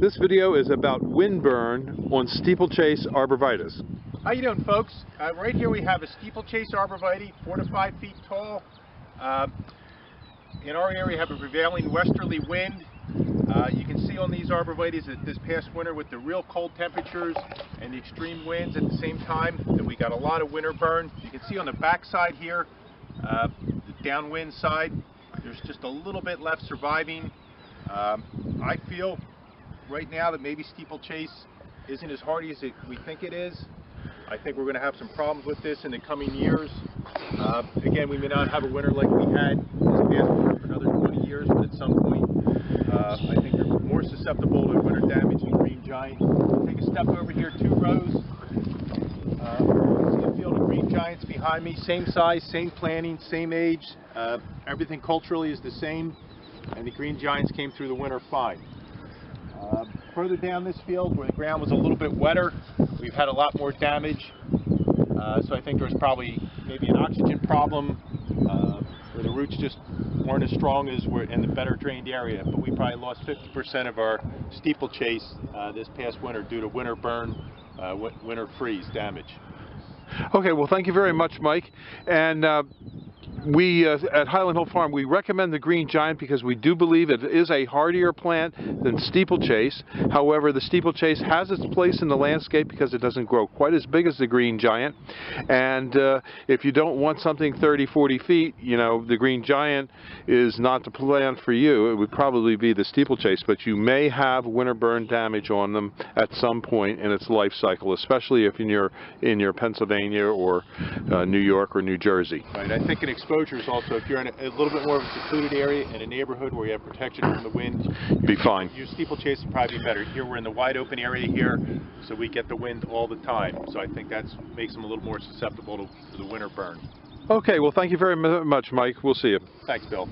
This video is about windburn on Steeplechase arborvitae. How you doing, folks? Right here we have a Steeplechase arborvitae, 4 to 5 feet tall. In our area we have a prevailing westerly wind. You can see on these arborvitaes that this past winter with the real cold temperatures and the extreme winds at the same time that we got a lot of winter burn. You can see on the back side here, the downwind side, there's just a little bit left surviving. I feel right now that maybe Steeplechase isn't as hardy as we think it is. I think we're going to have some problems with this in the coming years. Again, we may not have a winter like we had this past winter for another 20 years, but at some point I think they're more susceptible to winter damage than green giant. Take a step over here, 2 rows. You can see a field of green giants behind me, same size, same planting, same age. Everything culturally is the same, and the green giants came through the winter fine. Further down this field, where the ground was a little bit wetter, we've had a lot more damage. So I think there's probably maybe an oxygen problem, where the roots just weren't as strong as we're in the better drained area. But we probably lost 50% of our Steeplechase this past winter due to winter burn, winter freeze damage. Okay, well, thank you very much, Mike. And we at Highland Hill Farm, we recommend the green giant because we do believe it is a hardier plant than Steeplechase. However, the Steeplechase has its place in the landscape because it doesn't grow quite as big as the green giant. And if you don't want something 30-40 feet, you know, the green giant is not the plant for you. It would probably be the Steeplechase, but you may have winter burn damage on them at some point in its life cycle, especially if you're in your Pennsylvania or New York or New Jersey. Right. I think an exposure is also, if you're in a little bit more of a secluded area in a neighborhood where you have protection from the wind, be fine. Your Steeplechase would probably be better. Here we're in the wide open area here, so we get the wind all the time. So I think that makes them a little more susceptible to the winter burn. Okay, well, thank you very much, Mike. We'll see you. Thanks, Bill.